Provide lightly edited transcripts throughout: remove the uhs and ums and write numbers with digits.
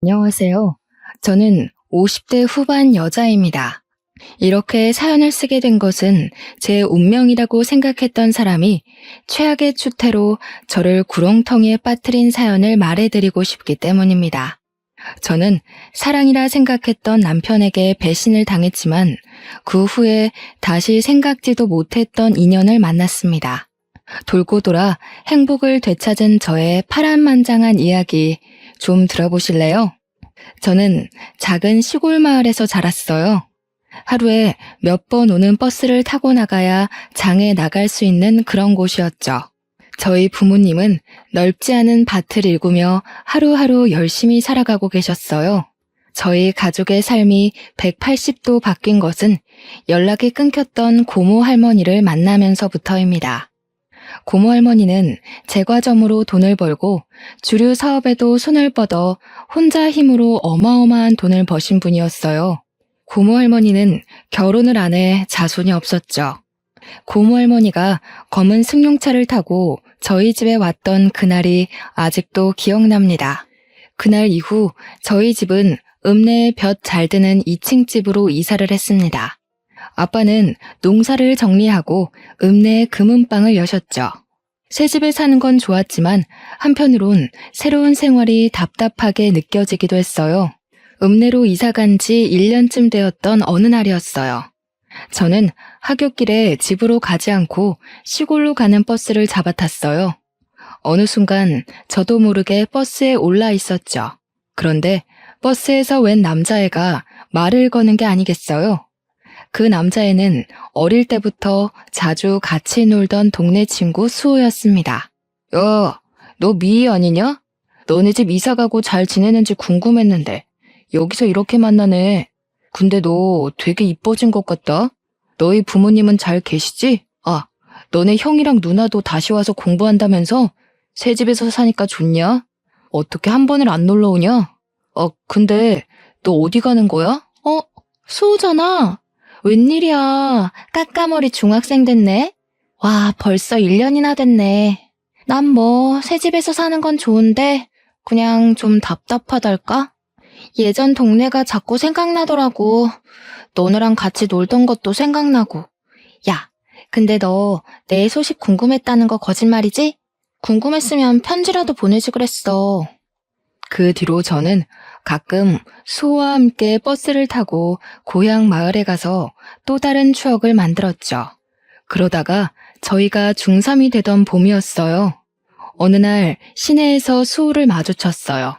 안녕하세요. 저는 50대 후반 여자입니다. 이렇게 사연을 쓰게 된 것은 제 운명이라고 생각했던 사람이 최악의 추태로 저를 구렁텅이에 빠뜨린 사연을 말해드리고 싶기 때문입니다. 저는 사랑이라 생각했던 남편에게 배신을 당했지만 그 후에 다시 생각지도 못했던 인연을 만났습니다. 돌고 돌아 행복을 되찾은 저의 파란만장한 이야기 좀 들어보실래요? 저는 작은 시골 마을에서 자랐어요. 하루에 몇 번 오는 버스를 타고 나가야 장에 나갈 수 있는 그런 곳이었죠. 저희 부모님은 넓지 않은 밭을 일구며 하루하루 열심히 살아가고 계셨어요. 저희 가족의 삶이 180도 바뀐 것은 연락이 끊겼던 고모 할머니를 만나면서부터입니다. 고모 할머니는 제과점으로 돈을 벌고 주류 사업에도 손을 뻗어 혼자 힘으로 어마어마한 돈을 버신 분이었어요. 고모 할머니는 결혼을 안 해 자손이 없었죠. 고모 할머니가 검은 승용차를 타고 저희 집에 왔던 그날이 아직도 기억납니다. 그날 이후 저희 집은 읍내에 볕 잘 드는 2층 집으로 이사를 했습니다. 아빠는 농사를 정리하고 읍내에 금은방을 여셨죠. 새 집에 사는 건 좋았지만 한편으론 새로운 생활이 답답하게 느껴지기도 했어요. 읍내로 이사 간 지 1년쯤 되었던 어느 날이었어요. 저는 하굣길에 집으로 가지 않고 시골로 가는 버스를 잡아탔어요. 어느 순간 저도 모르게 버스에 올라 있었죠. 그런데 버스에서 웬 남자애가 말을 거는 게 아니겠어요? 그 남자애는 어릴 때부터 자주 같이 놀던 동네 친구 수호였습니다. 야, 너 미희 아니냐? 너네 집 이사 가고 잘 지내는지 궁금했는데 여기서 이렇게 만나네. 근데 너 되게 이뻐진 것 같다. 너희 부모님은 잘 계시지? 아, 너네 형이랑 누나도 다시 와서 공부한다면서? 새 집에서 사니까 좋냐? 어떻게 한 번을 안 놀러 오냐? 근데 너 어디 가는 거야? 수호잖아. 웬일이야. 까까머리 중학생 됐네. 와, 벌써 1년이나 됐네. 난 뭐 새 집에서 사는 건 좋은데 그냥 좀 답답하달까? 예전 동네가 자꾸 생각나더라고. 너네랑 같이 놀던 것도 생각나고. 야, 근데 너 내 소식 궁금했다는 거 거짓말이지? 궁금했으면 편지라도 보내지 그랬어. 그 뒤로 저는 가끔 수호와 함께 버스를 타고 고향 마을에 가서 또 다른 추억을 만들었죠. 그러다가 저희가 중3이 되던 봄이었어요. 어느 날 시내에서 수호를 마주쳤어요.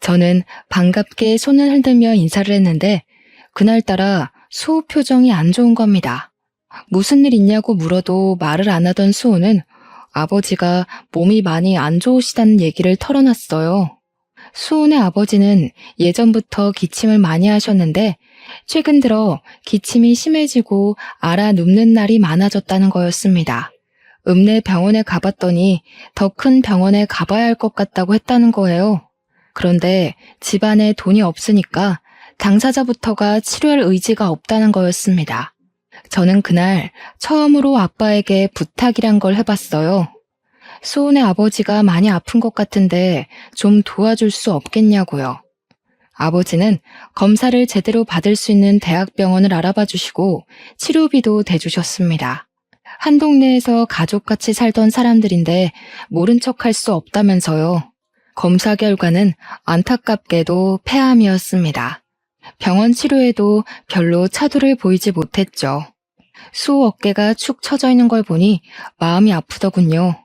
저는 반갑게 손을 흔들며 인사를 했는데 그날따라 수호 표정이 안 좋은 겁니다. 무슨 일 있냐고 물어도 말을 안 하던 수호는 아버지가 몸이 많이 안 좋으시다는 얘기를 털어놨어요. 수호네 아버지는 예전부터 기침을 많이 하셨는데 최근 들어 기침이 심해지고 앓아 눕는 날이 많아졌다는 거였습니다. 읍내 병원에 가봤더니 더 큰 병원에 가봐야 할 것 같다고 했다는 거예요. 그런데 집안에 돈이 없으니까 당사자부터가 치료할 의지가 없다는 거였습니다. 저는 그날 처음으로 아빠에게 부탁이란 걸 해봤어요. 수호네 아버지가 많이 아픈 것 같은데 좀 도와줄 수 없겠냐고요. 아버지는 검사를 제대로 받을 수 있는 대학병원을 알아봐 주시고 치료비도 대주셨습니다. 한 동네에서 가족같이 살던 사람들인데 모른 척할 수 없다면서요. 검사 결과는 안타깝게도 폐암이었습니다. 병원 치료에도 별로 차도를 보이지 못했죠. 수호 어깨가 축 처져 있는 걸 보니 마음이 아프더군요.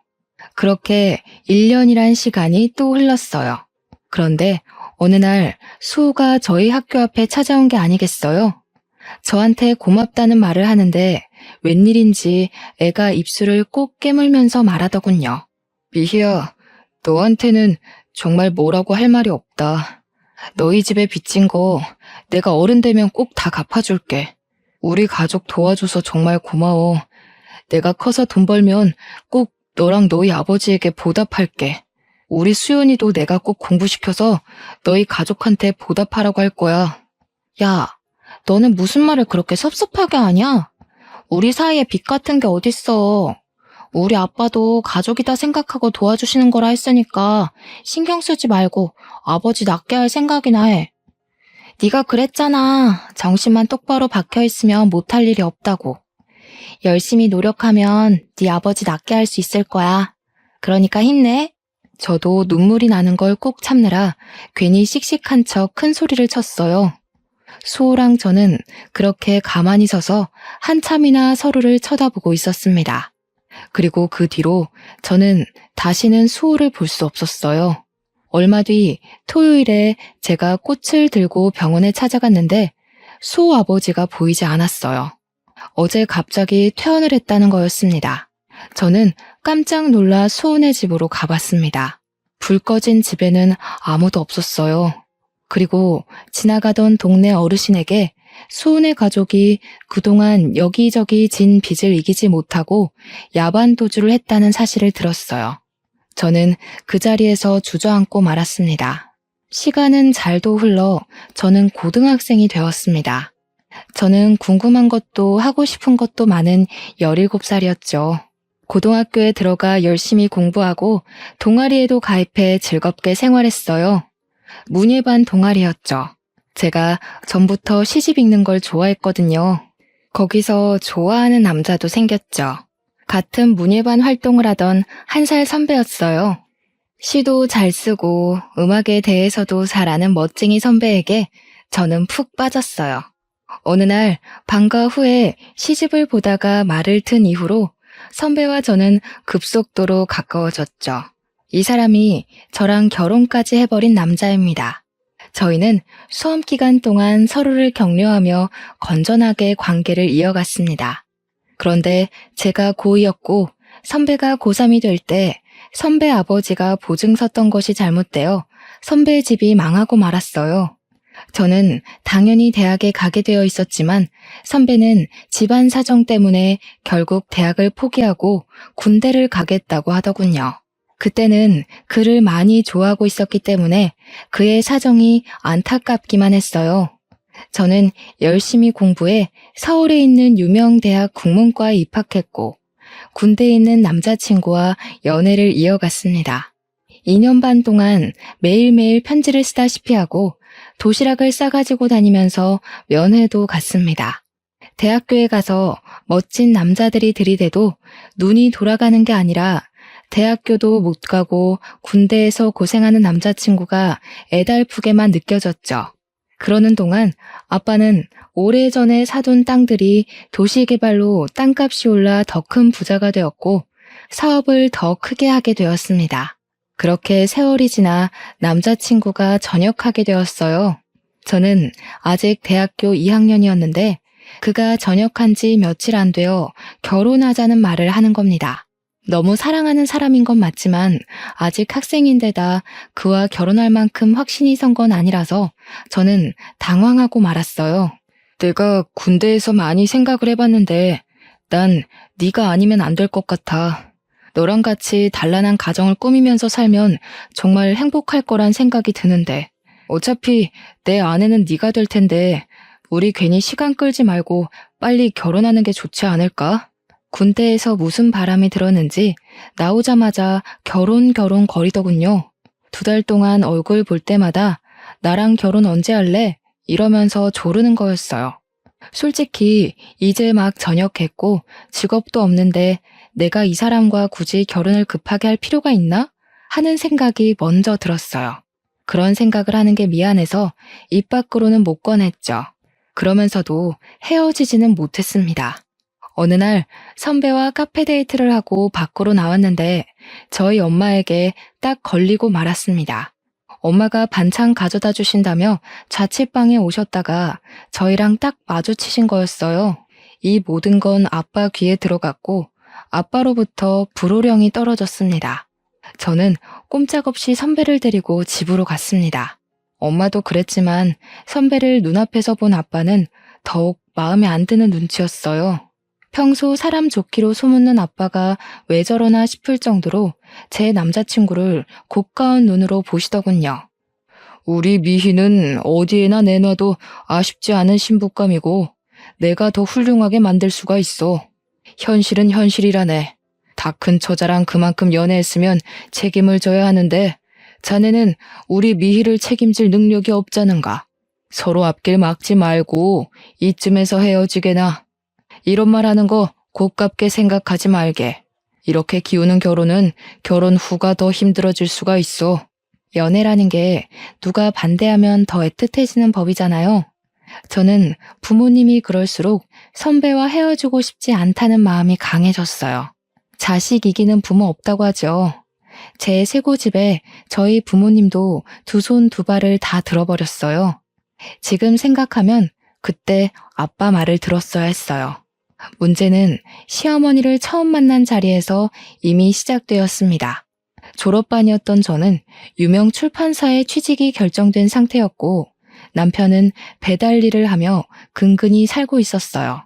그렇게 1년이란 시간이 또 흘렀어요. 그런데 어느 날 수호가 저희 학교 앞에 찾아온 게 아니겠어요? 저한테 고맙다는 말을 하는데 웬일인지 애가 입술을 꼭 깨물면서 말하더군요. 미희야, 너한테는 정말 뭐라고 할 말이 없다. 너희 집에 빚진 거 내가 어른 되면 꼭 다 갚아줄게. 우리 가족 도와줘서 정말 고마워. 내가 커서 돈 벌면 꼭 너랑 너희 아버지에게 보답할게. 우리 수연이도 내가 꼭 공부시켜서 너희 가족한테 보답하라고 할 거야. 야, 너는 무슨 말을 그렇게 섭섭하게 하냐? 우리 사이에 빚 같은 게 어딨어. 우리 아빠도 가족이다 생각하고 도와주시는 거라 했으니까 신경 쓰지 말고 아버지 낫게 할 생각이나 해. 네가 그랬잖아. 정신만 똑바로 박혀 있으면 못할 일이 없다고. 열심히 노력하면 네 아버지 낫게 할 수 있을 거야. 그러니까 힘내. 저도 눈물이 나는 걸 꼭 참느라 괜히 씩씩한 척 큰 소리를 쳤어요. 수호랑 저는 그렇게 가만히 서서 한참이나 서로를 쳐다보고 있었습니다. 그리고 그 뒤로 저는 다시는 수호를 볼 수 없었어요. 얼마 뒤 토요일에 제가 꽃을 들고 병원에 찾아갔는데 수호 아버지가 보이지 않았어요. 어제 갑자기 퇴원을 했다는 거였습니다. 저는 깜짝 놀라 수호네 집으로 가봤습니다. 불 꺼진 집에는 아무도 없었어요. 그리고 지나가던 동네 어르신에게 수호네 가족이 그동안 여기저기 진 빚을 이기지 못하고 야반도주를 했다는 사실을 들었어요. 저는 그 자리에서 주저앉고 말았습니다. 시간은 잘도 흘러 저는 고등학생이 되었습니다. 저는 궁금한 것도 하고 싶은 것도 많은 17살이었죠. 고등학교에 들어가 열심히 공부하고 동아리에도 가입해 즐겁게 생활했어요. 문예반 동아리였죠. 제가 전부터 시집 읽는 걸 좋아했거든요. 거기서 좋아하는 남자도 생겼죠. 같은 문예반 활동을 하던 1살 선배였어요. 시도 잘 쓰고 음악에 대해서도 잘 아는 멋쟁이 선배에게 저는 푹 빠졌어요. 어느 날 방과 후에 시집을 보다가 말을 튼 이후로 선배와 저는 급속도로 가까워졌죠. 이 사람이 저랑 결혼까지 해버린 남자입니다. 저희는 수험 기간 동안 서로를 격려하며 건전하게 관계를 이어갔습니다. 그런데 제가 고2였고 선배가 고3이 될 때 선배 아버지가 보증 섰던 것이 잘못되어 선배의 집이 망하고 말았어요. 저는 당연히 대학에 가게 되어 있었지만 선배는 집안 사정 때문에 결국 대학을 포기하고 군대를 가겠다고 하더군요. 그때는 그를 많이 좋아하고 있었기 때문에 그의 사정이 안타깝기만 했어요. 저는 열심히 공부해 서울에 있는 유명 대학 국문과에 입학했고 군대에 있는 남자친구와 연애를 이어갔습니다. 2년 반 동안 매일매일 편지를 쓰다시피 하고 도시락을 싸가지고 다니면서 면회도 갔습니다. 대학교에 가서 멋진 남자들이 들이대도 눈이 돌아가는 게 아니라 대학교도 못 가고 군대에서 고생하는 남자친구가 애달프게만 느껴졌죠. 그러는 동안 아빠는 오래전에 사둔 땅들이 도시개발로 땅값이 올라 더 큰 부자가 되었고 사업을 더 크게 하게 되었습니다. 그렇게 세월이 지나 남자친구가 전역하게 되었어요. 저는 아직 대학교 2학년이었는데 그가 전역한 지 며칠 안 되어 결혼하자는 말을 하는 겁니다. 너무 사랑하는 사람인 건 맞지만 아직 학생인데다 그와 결혼할 만큼 확신이 선 건 아니라서 저는 당황하고 말았어요. 내가 군대에서 많이 생각을 해봤는데 난 네가 아니면 안 될 것 같아. 너랑 같이 단란한 가정을 꾸미면서 살면 정말 행복할 거란 생각이 드는데 어차피 내 아내는 네가 될 텐데 우리 괜히 시간 끌지 말고 빨리 결혼하는 게 좋지 않을까? 군대에서 무슨 바람이 들었는지 나오자마자 결혼 거리더군요. 2달 동안 얼굴 볼 때마다 나랑 결혼 언제 할래? 이러면서 조르는 거였어요. 솔직히 이제 막 전역했고 직업도 없는데 내가 이 사람과 굳이 결혼을 급하게 할 필요가 있나? 하는 생각이 먼저 들었어요. 그런 생각을 하는 게 미안해서 입 밖으로는 못 꺼냈죠. 그러면서도 헤어지지는 못했습니다. 어느 날 선배와 카페 데이트를 하고 밖으로 나왔는데 저희 엄마에게 딱 걸리고 말았습니다. 엄마가 반찬 가져다 주신다며 자취방에 오셨다가 저희랑 딱 마주치신 거였어요. 이 모든 건 아빠 귀에 들어갔고 아빠로부터 불호령이 떨어졌습니다. 저는 꼼짝없이 선배를 데리고 집으로 갔습니다. 엄마도 그랬지만 선배를 눈앞에서 본 아빠는 더욱 마음에 안 드는 눈치였어요. 평소 사람 좋기로 소문난 아빠가 왜 저러나 싶을 정도로 제 남자친구를 고가운 눈으로 보시더군요. 우리 미희는 어디에나 내놔도 아쉽지 않은 신부감이고 내가 더 훌륭하게 만들 수가 있어. 현실은 현실이라네. 다 큰 처자랑 그만큼 연애했으면 책임을 져야 하는데 자네는 우리 미희를 책임질 능력이 없자는가. 서로 앞길 막지 말고 이쯤에서 헤어지게나. 이런 말 하는 거 고깝게 생각하지 말게. 이렇게 기우는 결혼은 결혼 후가 더 힘들어질 수가 있어. 연애라는 게 누가 반대하면 더 애틋해지는 법이잖아요. 저는 부모님이 그럴수록 선배와 헤어지고 싶지 않다는 마음이 강해졌어요. 자식 이기는 부모 없다고 하죠. 제 쇄고집에 저희 부모님도 두 손 두 발을 다 들어버렸어요. 지금 생각하면 그때 아빠 말을 들었어야 했어요. 문제는 시어머니를 처음 만난 자리에서 이미 시작되었습니다. 졸업반이었던 저는 유명 출판사에 취직이 결정된 상태였고 남편은 배달 일을 하며 근근히 살고 있었어요.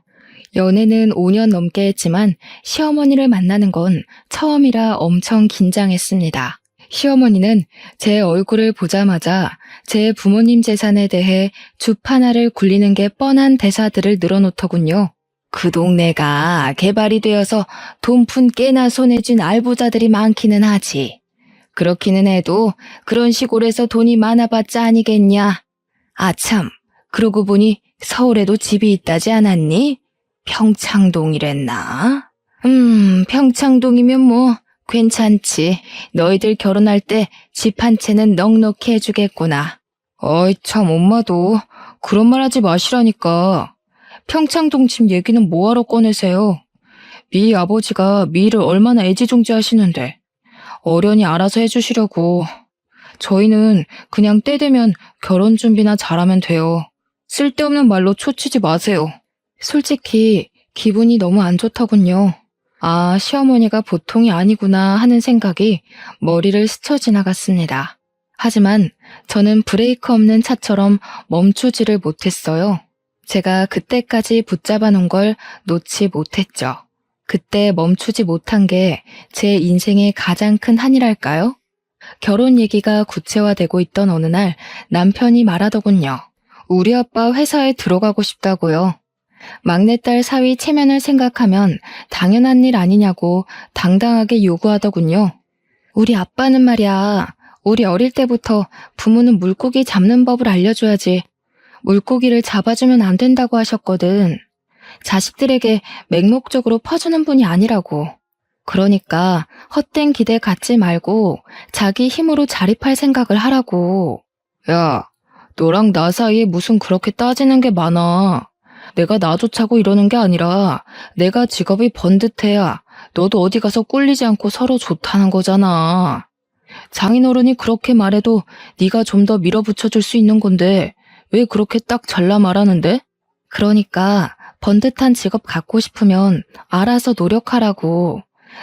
연애는 5년 넘게 했지만 시어머니를 만나는 건 처음이라 엄청 긴장했습니다. 시어머니는 제 얼굴을 보자마자 제 부모님 재산에 대해 주파나를 굴리는 게 뻔한 대사들을 늘어놓더군요. 그 동네가 개발이 되어서 돈푼 깨나 손에 쥔 알부자들이 많기는 하지. 그렇기는 해도 그런 시골에서 돈이 많아봤자 아니겠냐. 아참, 그러고 보니 서울에도 집이 있다지 않았니? 평창동이랬나? 평창동이면 뭐 괜찮지. 너희들 결혼할 때 집 한 채는 넉넉히 해주겠구나. 어이 참 엄마도 그런 말 하지 마시라니까. 평창동 집 얘기는 뭐하러 꺼내세요? 미희 아버지가 미희를 얼마나 애지중지하시는데 어련히 알아서 해주시려고. 저희는 그냥 때 되면 결혼 준비나 잘하면 돼요. 쓸데없는 말로 초치지 마세요. 솔직히 기분이 너무 안 좋더군요. 아, 시어머니가 보통이 아니구나 하는 생각이 머리를 스쳐 지나갔습니다. 하지만 저는 브레이크 없는 차처럼 멈추지를 못했어요. 제가 그때까지 붙잡아 놓은 걸 놓지 못했죠. 그때 멈추지 못한 게 제 인생의 가장 큰 한이랄까요? 결혼 얘기가 구체화되고 있던 어느 날 남편이 말하더군요. 우리 아빠 회사에 들어가고 싶다고요. 막내딸 사위 체면을 생각하면 당연한 일 아니냐고 당당하게 요구하더군요. 우리 아빠는 말이야, 우리 어릴 때부터 부모는 물고기 잡는 법을 알려줘야지 물고기를 잡아주면 안 된다고 하셨거든. 자식들에게 맹목적으로 퍼주는 분이 아니라고. 그러니까 헛된 기대 갖지 말고 자기 힘으로 자립할 생각을 하라고. 야, 너랑 나 사이에 무슨 그렇게 따지는 게 많아. 내가 나 좋자고 이러는 게 아니라 내가 직업이 번듯해야 너도 어디 가서 꿀리지 않고 서로 좋다는 거잖아. 장인어른이 그렇게 말해도 네가 좀 더 밀어붙여줄 수 있는 건데 왜 그렇게 딱 잘라 말하는데? 그러니까 번듯한 직업 갖고 싶으면 알아서 노력하라고.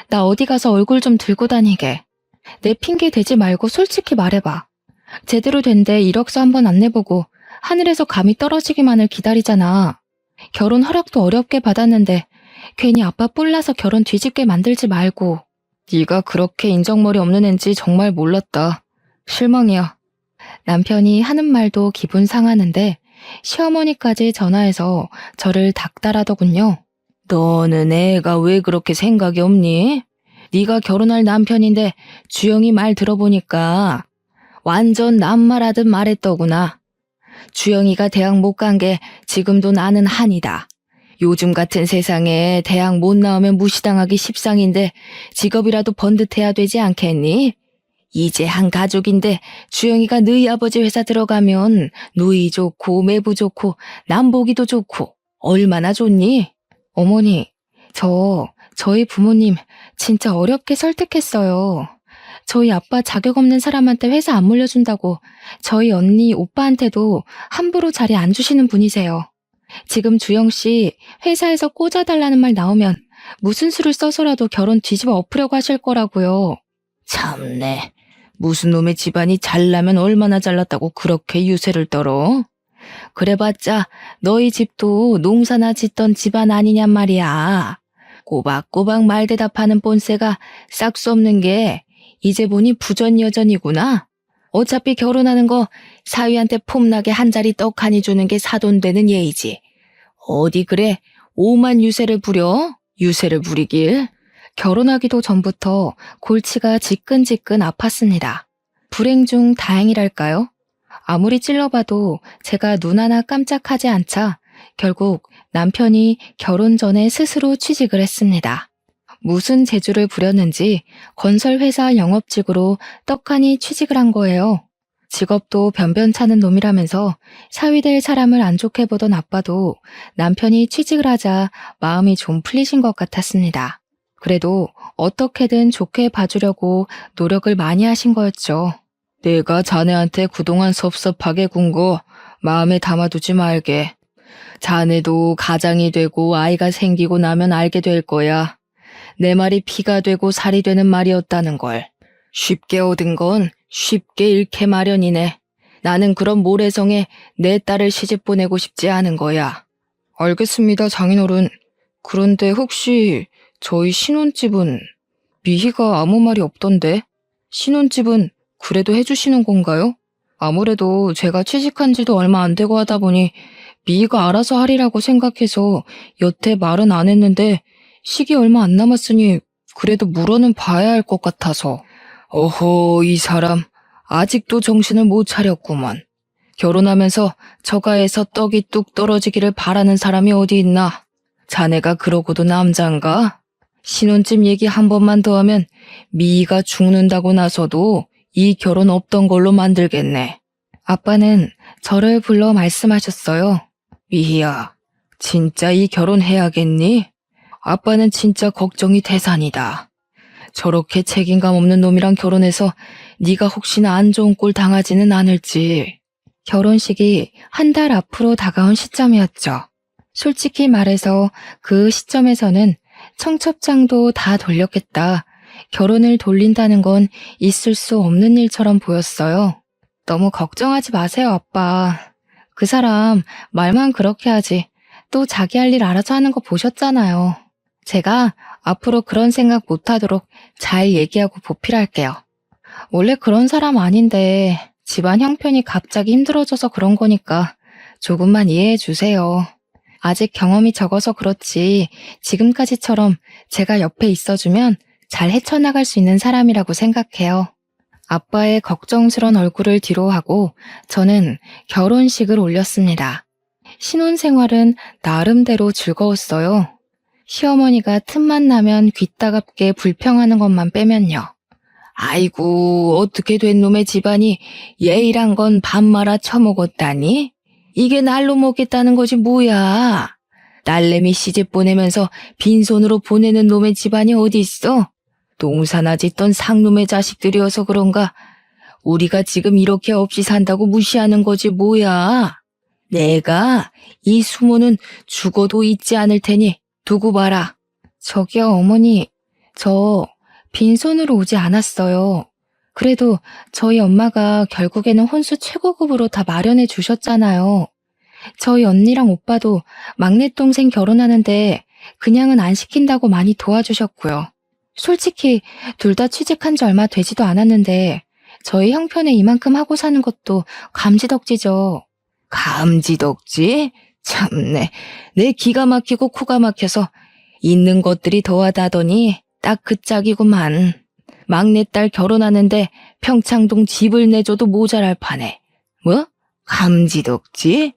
나 어디 가서 얼굴 좀 들고 다니게. 내 핑계 대지 말고 솔직히 말해봐. 제대로 된데 이력서 한번 안 내보고 하늘에서 감이 떨어지기만을 기다리잖아. 결혼 허락도 어렵게 받았는데 괜히 아빠 뿔나서 결혼 뒤집게 만들지 말고. 네가 그렇게 인정머리 없는 앤지 정말 몰랐다. 실망이야. 남편이 하는 말도 기분 상하는데 시어머니까지 전화해서 저를 닥달하더군요. 너는 애가 왜 그렇게 생각이 없니? 네가 결혼할 남편인데 주영이 말 들어보니까 완전 남말하듯 말했더구나. 주영이가 대학 못 간 게 지금도 나는 한이다. 요즘 같은 세상에 대학 못 나오면 무시당하기 십상인데 직업이라도 번듯해야 되지 않겠니? 이제 한 가족인데 주영이가 너희 아버지 회사 들어가면 누이 좋고 매부 좋고 남보기도 좋고 얼마나 좋니? 어머니, 저희 부모님 진짜 어렵게 설득했어요. 저희 아빠 자격 없는 사람한테 회사 안 물려준다고 저희 언니, 오빠한테도 함부로 자리 안 주시는 분이세요. 지금 주영 씨 회사에서 꽂아달라는 말 나오면 무슨 수를 써서라도 결혼 뒤집어 엎으려고 하실 거라고요. 참네. 무슨 놈의 집안이 잘나면 얼마나 잘났다고 그렇게 유세를 떨어? 그래봤자 너희 집도 농사나 짓던 집안 아니냔 말이야. 꼬박꼬박 말대답하는 본세가 싹수 없는 게 이제 보니 부전여전이구나. 어차피 결혼하는 거 사위한테 폼나게 한 자리 떡하니 주는 게 사돈되는 예의지. 어디 그래 오만 유세를 부려? 유세를 부리길. 결혼하기도 전부터 골치가 지끈지끈 아팠습니다. 불행 중 다행이랄까요? 아무리 찔러봐도 제가 눈 하나 깜짝하지 않자 결국 남편이 결혼 전에 스스로 취직을 했습니다. 무슨 재주를 부렸는지 건설회사 영업직으로 떡하니 취직을 한 거예요. 직업도 변변찮은 놈이라면서 사위될 사람을 안 좋게 보던 아빠도 남편이 취직을 하자 마음이 좀 풀리신 것 같았습니다. 그래도 어떻게든 좋게 봐주려고 노력을 많이 하신 거였죠. 내가 자네한테 그동안 섭섭하게 군 거 마음에 담아두지 말게. 자네도 가장이 되고 아이가 생기고 나면 알게 될 거야. 내 말이 피가 되고 살이 되는 말이었다는 걸. 쉽게 얻은 건 쉽게 잃게 마련이네. 나는 그런 모래성에 내 딸을 시집 보내고 싶지 않은 거야. 알겠습니다, 장인어른. 그런데 혹시 저희 신혼집은 미희가 아무 말이 없던데? 신혼집은 그래도 해주시는 건가요? 아무래도 제가 취직한 지도 얼마 안 되고 하다 보니 미희가 알아서 하리라고 생각해서 여태 말은 안 했는데 시기 얼마 안 남았으니 그래도 물어는 봐야 할 것 같아서. 어허, 이 사람 아직도 정신을 못 차렸구먼. 결혼하면서 저가에서 떡이 뚝 떨어지기를 바라는 사람이 어디 있나? 자네가 그러고도 남잔가? 신혼집 얘기 한 번만 더 하면 미희가 죽는다고 나서도 이 결혼 없던 걸로 만들겠네. 아빠는 저를 불러 말씀하셨어요. 미희야, 진짜 이 결혼 해야겠니? 아빠는 진짜 걱정이 태산이다. 저렇게 책임감 없는 놈이랑 결혼해서 네가 혹시나 안 좋은 꼴 당하지는 않을지. 결혼식이 한 달 앞으로 다가온 시점이었죠. 솔직히 말해서 그 시점에서는 청첩장도 다 돌렸겠다. 결혼을 돌린다는 건 있을 수 없는 일처럼 보였어요. 너무 걱정하지 마세요, 아빠. 그 사람 말만 그렇게 하지. 또 자기 할 일 알아서 하는 거 보셨잖아요. 제가 앞으로 그런 생각 못하도록 잘 얘기하고 보필할게요. 원래 그런 사람 아닌데 집안 형편이 갑자기 힘들어져서 그런 거니까 조금만 이해해 주세요. 아직 경험이 적어서 그렇지 지금까지처럼 제가 옆에 있어주면 잘 헤쳐나갈 수 있는 사람이라고 생각해요. 아빠의 걱정스런 얼굴을 뒤로하고 저는 결혼식을 올렸습니다. 신혼생활은 나름대로 즐거웠어요. 시어머니가 틈만 나면 귀따갑게 불평하는 것만 빼면요. 아이고, 어떻게 된 놈의 집안이 예의란 건 밥 말아 처먹었다니? 이게 날로 먹겠다는 거지 뭐야. 딸내미 시집 보내면서 빈손으로 보내는 놈의 집안이 어디 있어? 농사나 짓던 상놈의 자식들이어서 그런가? 우리가 지금 이렇게 없이 산다고 무시하는 거지 뭐야. 내가 이 수모는 죽어도 잊지 않을 테니 두고 봐라. 저기요, 어머니. 저 빈손으로 오지 않았어요. 그래도 저희 엄마가 결국에는 혼수 최고급으로 다 마련해 주셨잖아요. 저희 언니랑 오빠도 막내 동생 결혼하는데 그냥은 안 시킨다고 많이 도와주셨고요. 솔직히 둘 다 취직한 지 얼마 되지도 않았는데 저희 형편에 이만큼 하고 사는 것도 감지덕지죠. 감지덕지? 참네. 내 기가 막히고 코가 막혀서 있는 것들이 더하다더니 딱 그 짝이구만. 막내딸 결혼하는데 평창동 집을 내줘도 모자랄 판에. 뭐? 감지덕지?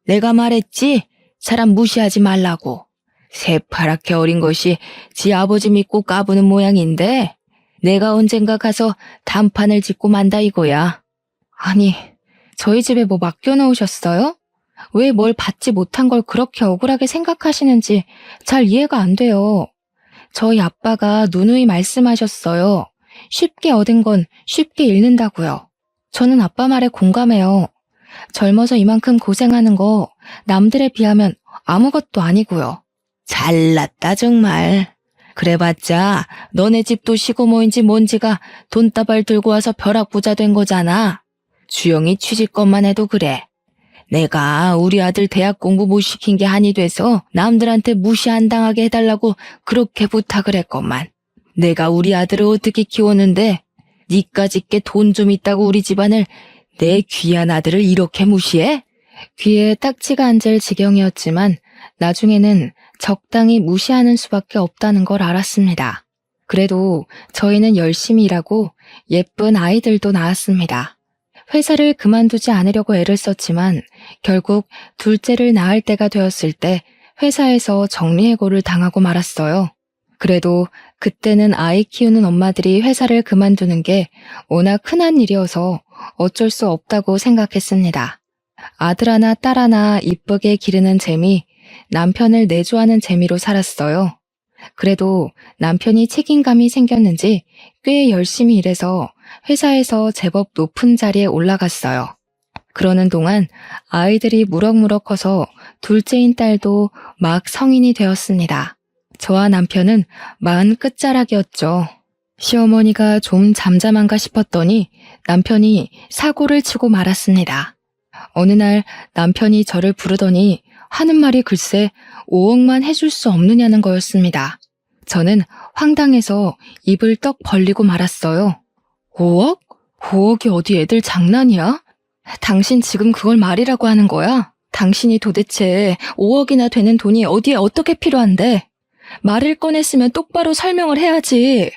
내가 말했지? 사람 무시하지 말라고. 새파랗게 어린 것이 지 아버지 믿고 까부는 모양인데 내가 언젠가 가서 단판을 짓고 만다 이거야. 아니, 저희 집에 뭐 맡겨놓으셨어요? 왜 뭘 받지 못한 걸 그렇게 억울하게 생각하시는지 잘 이해가 안 돼요. 저희 아빠가 누누이 말씀하셨어요. 쉽게 얻은 건 쉽게 잃는다고요. 저는 아빠 말에 공감해요. 젊어서 이만큼 고생하는 거 남들에 비하면 아무것도 아니고요. 잘났다 정말. 그래봤자 너네 집도 시고모인지 뭔지가 돈다발 들고 와서 벼락부자 된 거잖아. 주영이 취직것만 해도 그래. 내가 우리 아들 대학 공부 못 시킨 게 한이 돼서 남들한테 무시 안 당하게 해달라고 그렇게 부탁을 했건만. 내가 우리 아들을 어떻게 키웠는데 니까짓게 돈 좀 있다고 우리 집안을 내 귀한 아들을 이렇게 무시해? 귀에 딱지가 앉을 지경이었지만 나중에는 적당히 무시하는 수밖에 없다는 걸 알았습니다. 그래도 저희는 열심히 일하고 예쁜 아이들도 낳았습니다. 회사를 그만두지 않으려고 애를 썼지만 결국 둘째를 낳을 때가 되었을 때 회사에서 정리해고를 당하고 말았어요. 그래도 그때는 아이 키우는 엄마들이 회사를 그만두는 게 워낙 흔한 일이어서 어쩔 수 없다고 생각했습니다. 아들 하나 딸 하나 이쁘게 기르는 재미, 남편을 내조하는 재미로 살았어요. 그래도 남편이 책임감이 생겼는지 꽤 열심히 일해서 회사에서 제법 높은 자리에 올라갔어요. 그러는 동안 아이들이 무럭무럭 커서 둘째인 딸도 막 성인이 되었습니다. 저와 남편은 40 끝자락이었죠. 시어머니가 좀 잠잠한가 싶었더니 남편이 사고를 치고 말았습니다. 어느 날 남편이 저를 부르더니 하는 말이 글쎄 5억만 해줄 수 없느냐는 거였습니다. 저는 황당해서 입을 떡 벌리고 말았어요. 5억? 5억이 어디 애들 장난이야? 당신 지금 그걸 말이라고 하는 거야? 당신이 도대체 5억이나 되는 돈이 어디에 어떻게 필요한데? 말을 꺼냈으면 똑바로 설명을 해야지.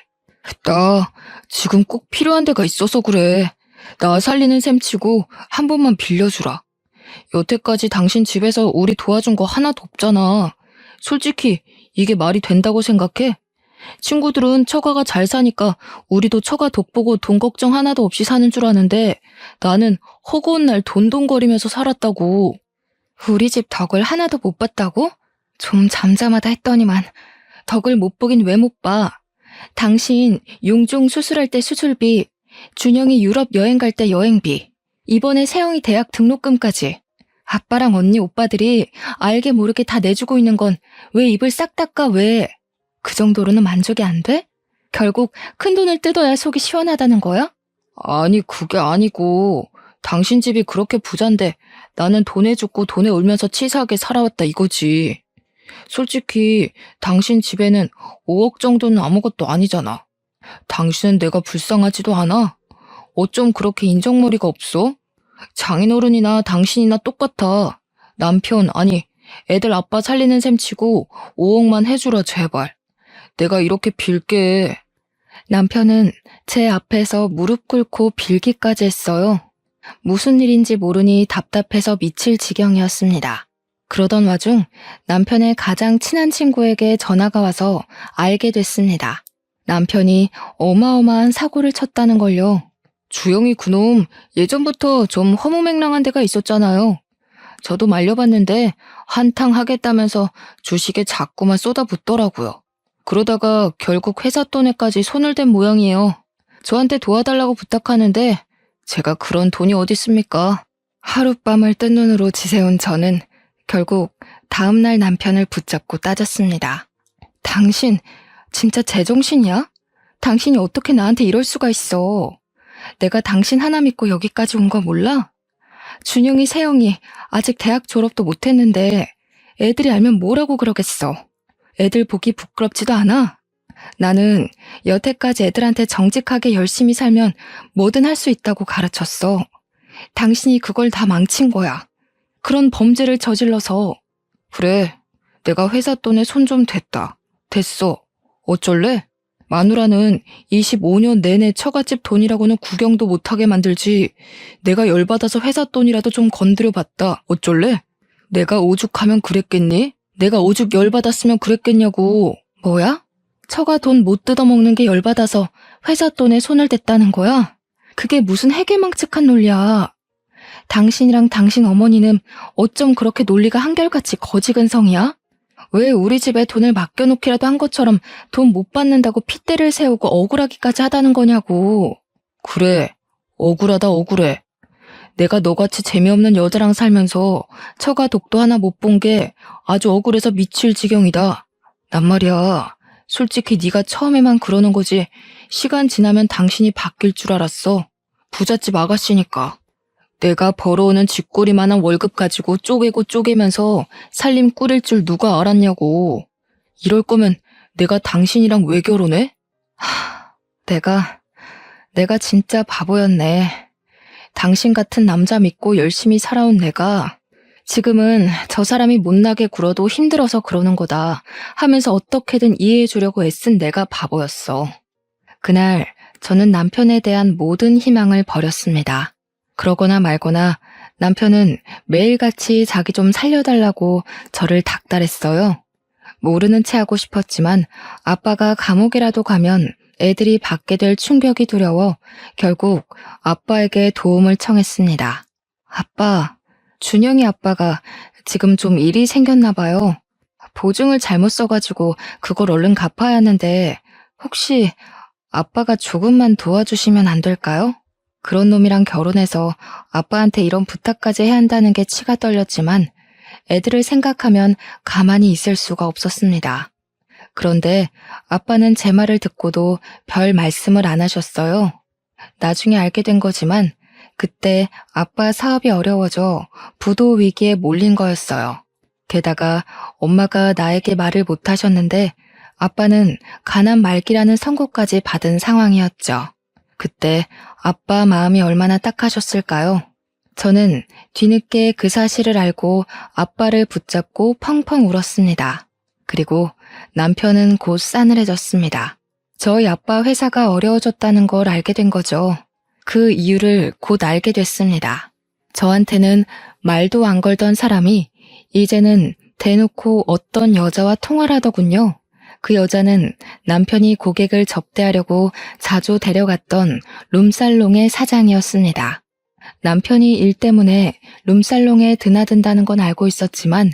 나 지금 꼭 필요한 데가 있어서 그래. 나 살리는 셈 치고 한 번만 빌려주라. 여태까지 당신 집에서 우리 도와준 거 하나도 없잖아. 솔직히 이게 말이 된다고 생각해? 친구들은 처가가 잘 사니까 우리도 처가 덕보고 돈 걱정 하나도 없이 사는 줄 아는데 나는 허구한 날 돈돈거리면서 살았다고. 우리 집 덕을 하나도 못 봤다고? 좀 잠잠하다 했더니만 덕을 못 보긴 왜 못 봐. 당신 용종 수술할 때 수술비, 준영이 유럽 여행 갈 때 여행비, 이번에 세영이 대학 등록금까지 아빠랑 언니 오빠들이 알게 모르게 다 내주고 있는 건 왜 입을 싹 닦아 왜? 그 정도로는 만족이 안 돼? 결국 큰돈을 뜯어야 속이 시원하다는 거야? 아니 그게 아니고 당신 집이 그렇게 부잔데 나는 돈에 죽고 돈에 울면서 치사하게 살아왔다 이거지. 솔직히 당신 집에는 5억 정도는 아무것도 아니잖아. 당신은 내가 불쌍하지도 않아? 어쩜 그렇게 인정머리가 없어? 장인어른이나 당신이나 똑같아. 남편, 아니 애들 아빠 살리는 셈 치고 5억만 해주라 제발. 내가 이렇게 빌게. 남편은 제 앞에서 무릎 꿇고 빌기까지 했어요. 무슨 일인지 모르니 답답해서 미칠 지경이었습니다. 그러던 와중 남편의 가장 친한 친구에게 전화가 와서 알게 됐습니다. 남편이 어마어마한 사고를 쳤다는 걸요. 주영이 그놈 예전부터 좀 허무맹랑한 데가 있었잖아요. 저도 말려봤는데 한탕 하겠다면서 주식에 자꾸만 쏟아붓더라고요. 그러다가 결국 회사 돈에까지 손을 댄 모양이에요. 저한테 도와달라고 부탁하는데 제가 그런 돈이 어디 있습니까? 하룻밤을 뜬 눈으로 지새운 저는 결국 다음날 남편을 붙잡고 따졌습니다. 당신 진짜 제정신이야? 당신이 어떻게 나한테 이럴 수가 있어? 내가 당신 하나 믿고 여기까지 온 거 몰라? 준영이, 세영이 아직 대학 졸업도 못했는데 애들이 알면 뭐라고 그러겠어. 애들 보기 부끄럽지도 않아? 나는 여태까지 애들한테 정직하게 열심히 살면 뭐든 할 수 있다고 가르쳤어. 당신이 그걸 다 망친 거야. 그런 범죄를 저질러서. 그래, 내가 회사 돈에 손 좀 댔다. 됐어. 어쩔래? 마누라는 25년 내내 처갓집 돈이라고는 구경도 못하게 만들지. 내가 열받아서 회사 돈이라도 좀 건드려봤다. 어쩔래? 내가 오죽하면 그랬겠니? 내가 오죽 열받았으면 그랬겠냐고. 뭐야? 처가 돈 못 뜯어먹는 게 열받아서 회사 돈에 손을 댔다는 거야? 그게 무슨 해괴망측한 논리야. 당신이랑 당신 어머니는 어쩜 그렇게 논리가 한결같이 거지근성이야? 왜 우리 집에 돈을 맡겨놓기라도 한 것처럼 돈 못 받는다고 핏대를 세우고 억울하기까지 하다는 거냐고. 그래, 억울하다 억울해. 내가 너같이 재미없는 여자랑 살면서 처가 독도 하나 못 본 게 아주 억울해서 미칠 지경이다. 난 말이야, 솔직히 네가 처음에만 그러는 거지 시간 지나면 당신이 바뀔 줄 알았어. 부잣집 아가씨니까. 내가 벌어오는 쥐꼬리만한 월급 가지고 쪼개고 쪼개면서 살림 꾸릴 줄 누가 알았냐고. 이럴 거면 내가 당신이랑 왜 결혼해? 내가 진짜 바보였네. 당신 같은 남자 믿고 열심히 살아온 내가 지금은 저 사람이 못나게 굴어도 힘들어서 그러는 거다 하면서 어떻게든 이해해 주려고 애쓴 내가 바보였어. 그날 저는 남편에 대한 모든 희망을 버렸습니다. 그러거나 말거나 남편은 매일같이 자기 좀 살려달라고 저를 닥달했어요. 모르는 체 하고 싶었지만 아빠가 감옥이라도 가면 애들이 받게 될 충격이 두려워 결국 아빠에게 도움을 청했습니다. 아빠, 준영이 아빠가 지금 좀 일이 생겼나 봐요. 보증을 잘못 써가지고 그걸 얼른 갚아야 하는데 혹시 아빠가 조금만 도와주시면 안 될까요? 그런 놈이랑 결혼해서 아빠한테 이런 부탁까지 해야 한다는 게 치가 떨렸지만 애들을 생각하면 가만히 있을 수가 없었습니다. 그런데 아빠는 제 말을 듣고도 별 말씀을 안 하셨어요. 나중에 알게 된 거지만 그때 아빠 사업이 어려워져 부도 위기에 몰린 거였어요. 게다가 엄마가 나에게 말을 못 하셨는데 아빠는 가난 말기라는 선고까지 받은 상황이었죠. 그때 아빠 마음이 얼마나 딱하셨을까요? 저는 뒤늦게 그 사실을 알고 아빠를 붙잡고 펑펑 울었습니다. 그리고 남편은 곧 싸늘해졌습니다. 저희 아빠 회사가 어려워졌다는 걸 알게 된 거죠. 그 이유를 곧 알게 됐습니다. 저한테는 말도 안 걸던 사람이 이제는 대놓고 어떤 여자와 통화를 하더군요. 그 여자는 남편이 고객을 접대하려고 자주 데려갔던 룸살롱의 사장이었습니다. 남편이 일 때문에 룸살롱에 드나든다는 건 알고 있었지만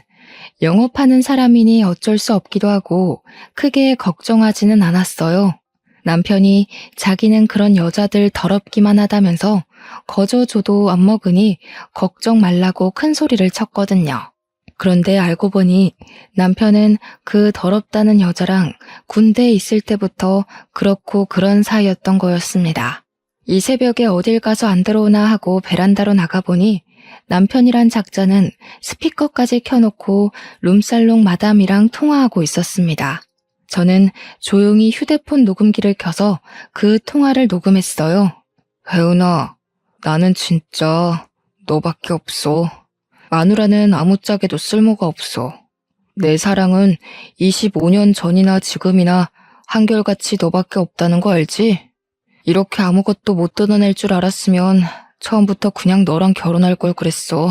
영업하는 사람이니 어쩔 수 없기도 하고 크게 걱정하지는 않았어요. 남편이 자기는 그런 여자들 더럽기만 하다면서 거저 줘도 안 먹으니 걱정 말라고 큰 소리를 쳤거든요. 그런데 알고 보니 남편은 그 더럽다는 여자랑 군대에 있을 때부터 그렇고 그런 사이였던 거였습니다. 이 새벽에 어딜 가서 안 들어오나 하고 베란다로 나가보니 남편이란 작자는 스피커까지 켜놓고 룸살롱 마담이랑 통화하고 있었습니다. 저는 조용히 휴대폰 녹음기를 켜서 그 통화를 녹음했어요. 혜은아, 나는 진짜 너밖에 없어. 마누라는 아무짝에도 쓸모가 없어. 내 사랑은 25년 전이나 지금이나 한결같이 너밖에 없다는 거 알지? 이렇게 아무것도 못 뜯어낼 줄 알았으면 처음부터 그냥 너랑 결혼할 걸 그랬어.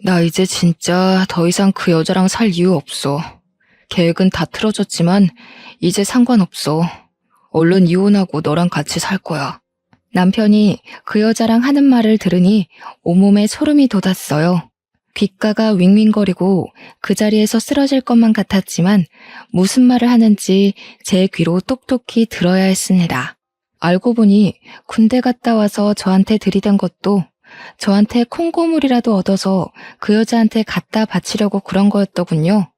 나 이제 진짜 더 이상 그 여자랑 살 이유 없어. 계획은 다 틀어졌지만 이제 상관없어. 얼른 이혼하고 너랑 같이 살 거야. 남편이 그 여자랑 하는 말을 들으니 온몸에 소름이 돋았어요. 귓가가 윙윙거리고 그 자리에서 쓰러질 것만 같았지만 무슨 말을 하는지 제 귀로 똑똑히 들어야 했습니다. 알고 보니 군대 갔다 와서 저한테 들이댄 것도 저한테 콩고물이라도 얻어서 그 여자한테 갖다 바치려고 그런 거였더군요.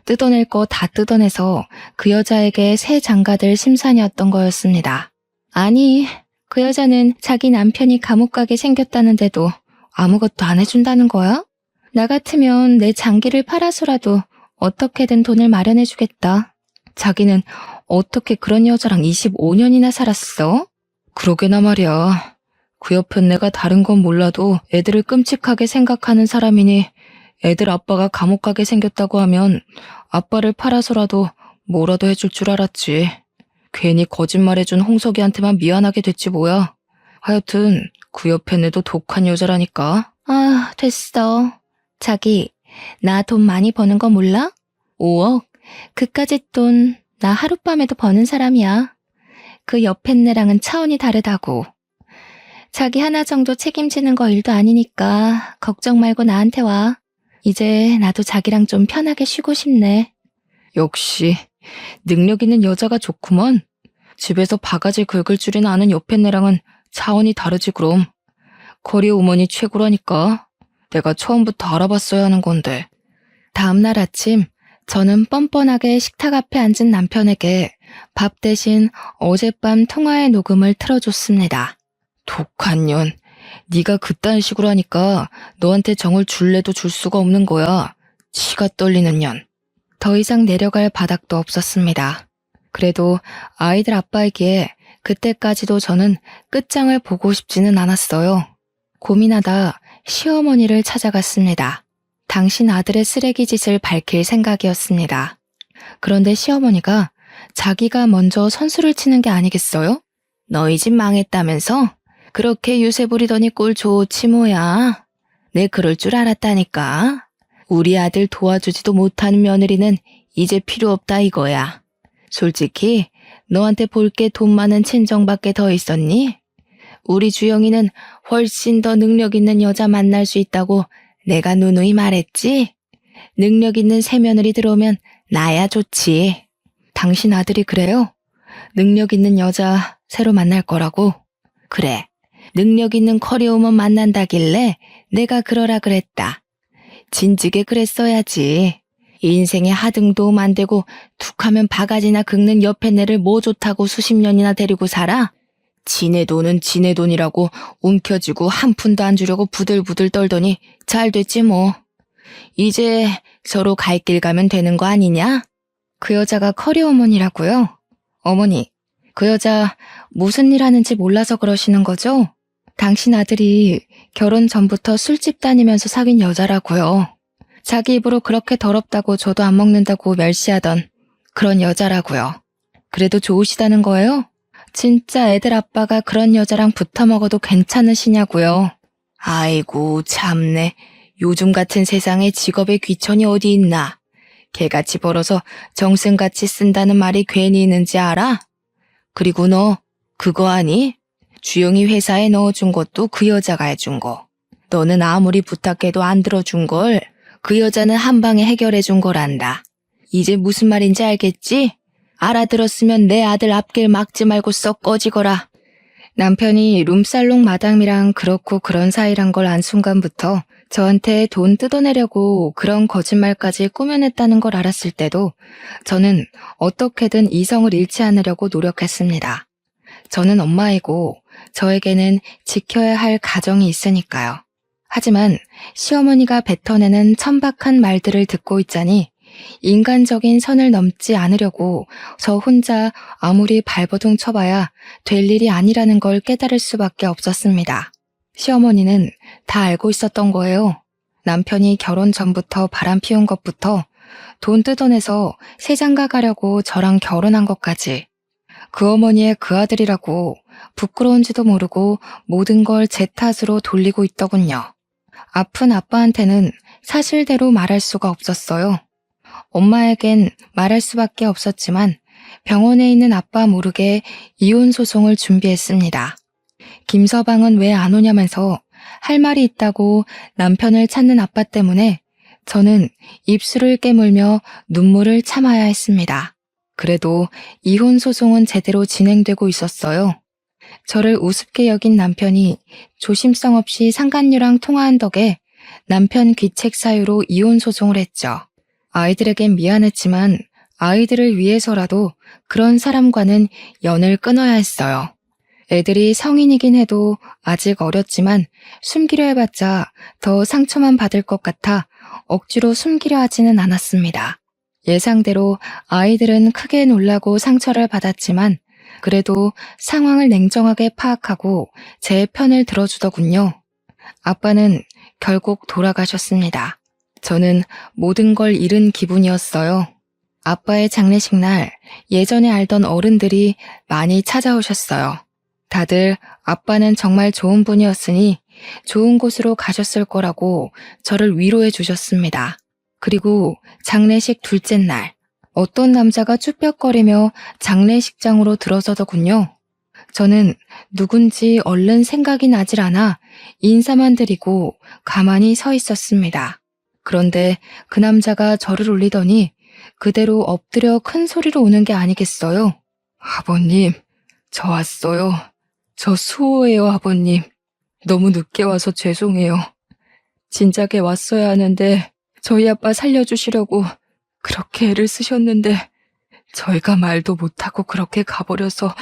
뜯어낼 거 다 뜯어내서 그 여자에게 새 장가들 심산이었던 거였습니다. 아니, 그 여자는 자기 남편이 감옥 가게 생겼다는데도 아무것도 안 해준다는 거야? 나 같으면 내 장기를 팔아서라도 어떻게든 돈을 마련해주겠다. 자기는 어떻게 그런 여자랑 25년이나 살았어? 그러게나 말이야. 그 옆엔 내가 다른 건 몰라도 애들을 끔찍하게 생각하는 사람이니 애들 아빠가 감옥 가게 생겼다고 하면 아빠를 팔아서라도 뭐라도 해줄 줄 알았지. 괜히 거짓말해준 홍석이한테만 미안하게 됐지 뭐야. 하여튼 그 옆엔 애도 독한 여자라니까. 아, 됐어. 자기, 나 돈 많이 버는 거 몰라? 5억? 그까짓 돈 나 하룻밤에도 버는 사람이야. 그 옆엔 애랑은 차원이 다르다고. 자기 하나 정도 책임지는 거 일도 아니니까 걱정 말고 나한테 와. 이제 나도 자기랑 좀 편하게 쉬고 싶네. 역시 능력 있는 여자가 좋구먼. 집에서 바가지 긁을 줄이나 아는 옆엔 애랑은 차원이 다르지 그럼. 거리 어머니 최고라니까. 내가 처음부터 알아봤어야 하는 건데. 다음날 아침 저는 뻔뻔하게 식탁 앞에 앉은 남편에게 밥 대신 어젯밤 통화의 녹음을 틀어줬습니다. 독한 년, 네가 그딴 식으로 하니까 너한테 정을 줄래도 줄 수가 없는 거야. 치가 떨리는 년. 더 이상 내려갈 바닥도 없었습니다. 그래도 아이들 아빠이기에 그때까지도 저는 끝장을 보고 싶지는 않았어요. 고민하다 시어머니를 찾아갔습니다. 당신 아들의 쓰레기 짓을 밝힐 생각이었습니다. 그런데 시어머니가 자기가 먼저 선수를 치는 게 아니겠어요? 너희 집 망했다면서? 그렇게 유세 부리더니 꼴 좋지 뭐야. 내 그럴 줄 알았다니까. 우리 아들 도와주지도 못하는 며느리는 이제 필요 없다 이거야. 솔직히 너한테 볼 게 돈 많은 친정밖에 더 있었니? 우리 주영이는 훨씬 더 능력 있는 여자 만날 수 있다고 내가 누누이 말했지? 능력 있는 새며느리 들어오면 나야 좋지. 당신 아들이 그래요? 능력 있는 여자 새로 만날 거라고? 그래. 능력 있는 커리어우먼 만난다길래 내가 그러라 그랬다. 진즉에 그랬어야지. 인생에 하등도 만들고 툭하면 바가지나 긁는 옆에 내를 뭐 좋다고 수십 년이나 데리고 살아? 지네 돈은 지네 돈이라고 움켜쥐고 한 푼도 안 주려고 부들부들 떨더니 잘 됐지 뭐. 이제 서로 갈 길 가면 되는 거 아니냐? 그 여자가 커리어우먼이라고요? 어머니, 그 여자 무슨 일 하는지 몰라서 그러시는 거죠? 당신 아들이 결혼 전부터 술집 다니면서 사귄 여자라고요. 자기 입으로 그렇게 더럽다고 저도 안 먹는다고 멸시하던 그런 여자라고요. 그래도 좋으시다는 거예요? 진짜 애들 아빠가 그런 여자랑 붙어 먹어도 괜찮으시냐고요. 아이고 참네. 요즘 같은 세상에 직업에 귀천이 어디 있나. 개같이 벌어서 정승같이 쓴다는 말이 괜히 있는지 알아? 그리고 너 그거 아니? 주영이 회사에 넣어준 것도 그 여자가 해준 거. 너는 아무리 부탁해도 안 들어준 걸 그 여자는 한 방에 해결해준 거란다. 이제 무슨 말인지 알겠지? 알아들었으면 내 아들 앞길 막지 말고 썩 꺼지거라. 남편이 룸살롱 마담이랑 그렇고 그런 사이란 걸 안 순간부터 저한테 돈 뜯어내려고 그런 거짓말까지 꾸며냈다는 걸 알았을 때도 저는 어떻게든 이성을 잃지 않으려고 노력했습니다. 저는 엄마이고 저에게는 지켜야 할 가정이 있으니까요. 하지만 시어머니가 뱉어내는 천박한 말들을 듣고 있자니 인간적인 선을 넘지 않으려고 저 혼자 아무리 발버둥 쳐봐야 될 일이 아니라는 걸 깨달을 수밖에 없었습니다. 시어머니는 다 알고 있었던 거예요. 남편이 결혼 전부터 바람 피운 것부터 돈 뜯어내서 세장가 가려고 저랑 결혼한 것까지 그 어머니의 그 아들이라고 부끄러운지도 모르고 모든 걸 제 탓으로 돌리고 있더군요. 아픈 아빠한테는 사실대로 말할 수가 없었어요. 엄마에겐 말할 수밖에 없었지만 병원에 있는 아빠 모르게 이혼 소송을 준비했습니다. 김서방은 왜 안 오냐면서 할 말이 있다고 남편을 찾는 아빠 때문에 저는 입술을 깨물며 눈물을 참아야 했습니다. 그래도 이혼 소송은 제대로 진행되고 있었어요. 저를 우습게 여긴 남편이 조심성 없이 상간녀랑 통화한 덕에 남편 귀책 사유로 이혼 소송을 했죠. 아이들에겐 미안했지만 아이들을 위해서라도 그런 사람과는 연을 끊어야 했어요. 애들이 성인이긴 해도 아직 어렸지만 숨기려 해봤자 더 상처만 받을 것 같아 억지로 숨기려 하지는 않았습니다. 예상대로 아이들은 크게 놀라고 상처를 받았지만 그래도 상황을 냉정하게 파악하고 제 편을 들어주더군요. 아빠는 결국 돌아가셨습니다. 저는 모든 걸 잃은 기분이었어요. 아빠의 장례식 날 예전에 알던 어른들이 많이 찾아오셨어요. 다들 아빠는 정말 좋은 분이었으니 좋은 곳으로 가셨을 거라고 저를 위로해 주셨습니다. 그리고 장례식 둘째 날 어떤 남자가 쭈뼛거리며 장례식장으로 들어서더군요. 저는 누군지 얼른 생각이 나질 않아 인사만 드리고 가만히 서 있었습니다. 그런데 그 남자가 저를 울리더니 그대로 엎드려 큰 소리로 우는 게 아니겠어요. 아버님, 저 왔어요. 저 수호예요, 아버님. 너무 늦게 와서 죄송해요. 진작에 왔어야 하는데 저희 아빠 살려주시려고 그렇게 애를 쓰셨는데 저희가 말도 못하고 그렇게 가버려서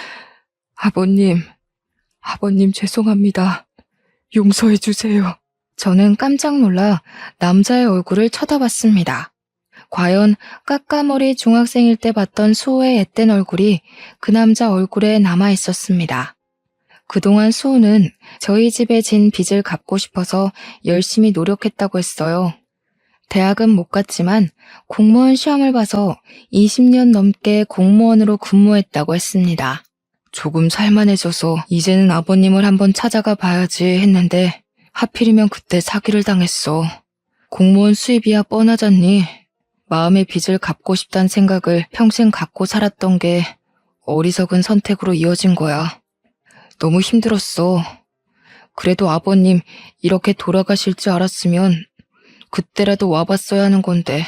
아버님 죄송합니다. 용서해 주세요. 저는 깜짝 놀라 남자의 얼굴을 쳐다봤습니다. 과연 까까머리 중학생일 때 봤던 수호의 앳된 얼굴이 그 남자 얼굴에 남아 있었습니다. 그동안 수호는 저희 집에 진 빚을 갚고 싶어서 열심히 노력했다고 했어요. 대학은 못 갔지만 공무원 시험을 봐서 20년 넘게 공무원으로 근무했다고 했습니다. 조금 살만해져서 이제는 아버님을 한번 찾아가 봐야지 했는데 하필이면 그때 사기를 당했어. 공무원 수입이야 뻔하잖니. 마음의 빚을 갚고 싶다는 생각을 평생 갖고 살았던 게 어리석은 선택으로 이어진 거야. 너무 힘들었어. 그래도 아버님 이렇게 돌아가실 줄 알았으면 그때라도 와봤어야 하는 건데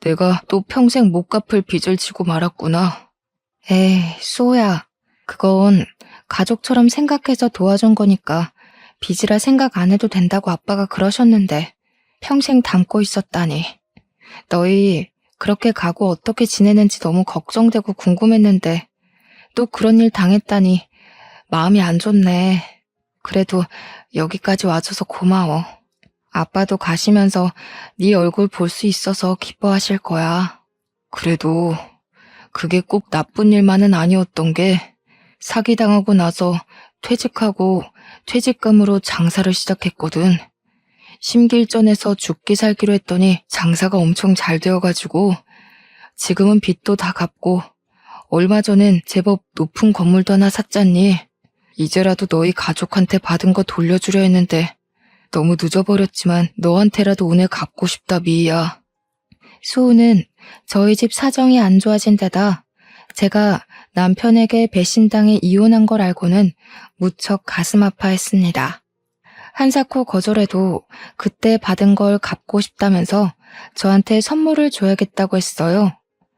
내가 또 평생 못 갚을 빚을 지고 말았구나. 에이, 수호야. 그건 가족처럼 생각해서 도와준 거니까 빚이라 생각 안 해도 된다고 아빠가 그러셨는데 평생 담고 있었다니. 너희 그렇게 가고 어떻게 지내는지 너무 걱정되고 궁금했는데 또 그런 일 당했다니 마음이 안 좋네. 그래도 여기까지 와줘서 고마워. 아빠도 가시면서 네 얼굴 볼 수 있어서 기뻐하실 거야. 그래도 그게 꼭 나쁜 일만은 아니었던 게 사기당하고 나서 퇴직하고 퇴직금으로 장사를 시작했거든. 심기일전해서 죽기 살기로 했더니 장사가 엄청 잘 되어가지고 지금은 빚도 다 갚고 얼마 전엔 제법 높은 건물도 하나 샀잖니. 이제라도 너희 가족한테 받은 거 돌려주려 했는데 너무 늦어버렸지만 너한테라도 오늘 갚고 싶다 미희야. 수호는 저희 집 사정이 안 좋아진 데다 제가 남편에게 배신당해 이혼한 걸 알고는 무척 가슴 아파했습니다. 한사코 거절해도 그때 받은 걸 갚고 싶다면서 저한테 선물을 줘야겠다고 했어요.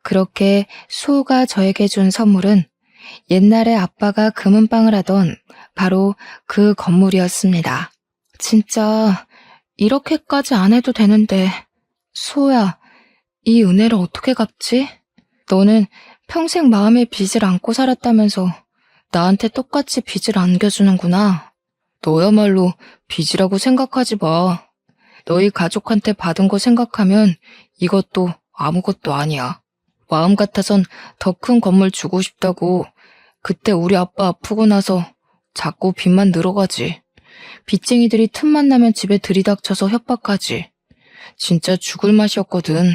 그렇게 수호가 저에게 준 선물은 옛날에 아빠가 금은방을 하던 바로 그 건물이었습니다. 진짜 이렇게까지 안 해도 되는데 수호야, 이 은혜를 어떻게 갚지? 너는 평생 마음의 빚을 안고 살았다면서 나한테 똑같이 빚을 안겨주는구나. 너야말로 빚이라고 생각하지 마. 너희 가족한테 받은 거 생각하면 이것도 아무것도 아니야. 마음 같아선 더 큰 건물 주고 싶다고 그때 우리 아빠 아프고 나서 자꾸 빚만 늘어가지. 빚쟁이들이 틈만 나면 집에 들이닥쳐서 협박하지. 진짜 죽을 맛이었거든.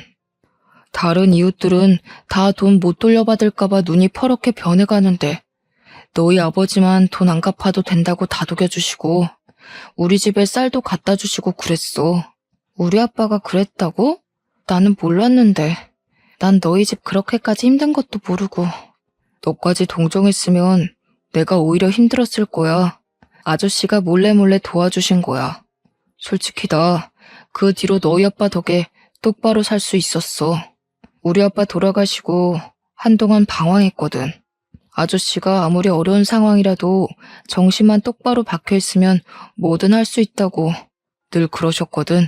다른 이웃들은 다 돈 못 돌려받을까봐 눈이 퍼렇게 변해가는데 너희 아버지만 돈 안 갚아도 된다고 다독여주시고 우리 집에 쌀도 갖다 주시고 그랬어. 우리 아빠가 그랬다고? 나는 몰랐는데. 난 너희 집 그렇게까지 힘든 것도 모르고. 너까지 동정했으면 내가 오히려 힘들었을 거야. 아저씨가 몰래 도와주신 거야. 솔직히 나 그 뒤로 너희 아빠 덕에 똑바로 살 수 있었어. 우리 아빠 돌아가시고 한동안 방황했거든. 아저씨가 아무리 어려운 상황이라도 정신만 똑바로 박혀있으면 뭐든 할 수 있다고 늘 그러셨거든.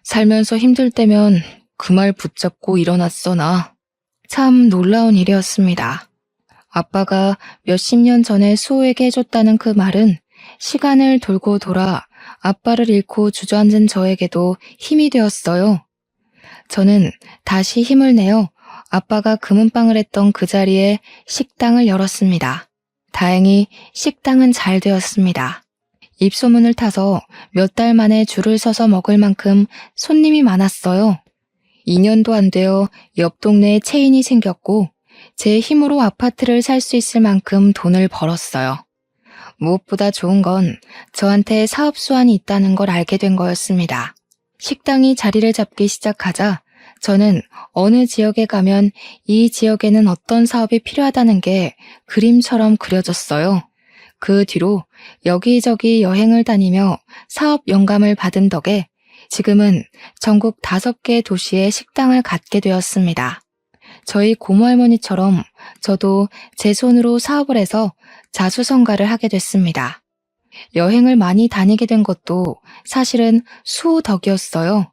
살면서 힘들 때면 그 말 붙잡고 일어났어 나. 참 놀라운 일이었습니다. 아빠가 몇십 년 전에 수호에게 해줬다는 그 말은 시간을 돌고 돌아 아빠를 잃고 주저앉은 저에게도 힘이 되었어요. 저는 다시 힘을 내어 아빠가 금은방을 했던 그 자리에 식당을 열었습니다. 다행히 식당은 잘 되었습니다. 입소문을 타서 몇 달 만에 줄을 서서 먹을 만큼 손님이 많았어요. 2년도 안 되어 옆 동네에 체인이 생겼고 제 힘으로 아파트를 살 수 있을 만큼 돈을 벌었어요. 무엇보다 좋은 건 저한테 사업 수완이 있다는 걸 알게 된 거였습니다. 식당이 자리를 잡기 시작하자 저는 어느 지역에 가면 이 지역에는 어떤 사업이 필요하다는 게 그림처럼 그려졌어요. 그 뒤로 여기저기 여행을 다니며 사업 영감을 받은 덕에 지금은 전국 5개 도시에 식당을 갖게 되었습니다. 저희 고모할머니처럼 저도 제 손으로 사업을 해서 자수성가를 하게 됐습니다. 여행을 많이 다니게 된 것도 사실은 수호 덕이었어요.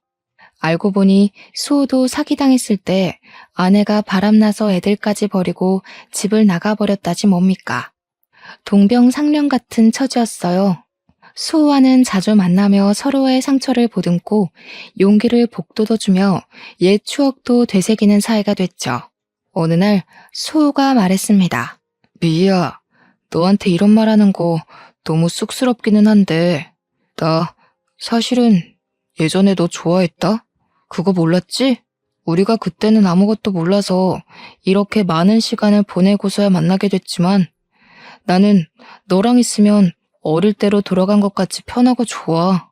알고 보니 수호도 사기당했을 때 아내가 바람나서 애들까지 버리고 집을 나가버렸다지 뭡니까. 동병상련 같은 처지였어요. 수호와는 자주 만나며 서로의 상처를 보듬고 용기를 북돋워주며 옛 추억도 되새기는 사이가 됐죠. 어느 날 수호가 말했습니다. 미희야, 너한테 이런 말하는 거 너무 쑥스럽기는 한데 나 사실은 예전에 너 좋아했다? 그거 몰랐지? 우리가 그때는 아무것도 몰라서 이렇게 많은 시간을 보내고서야 만나게 됐지만 나는 너랑 있으면 어릴 때로 돌아간 것 같이 편하고 좋아.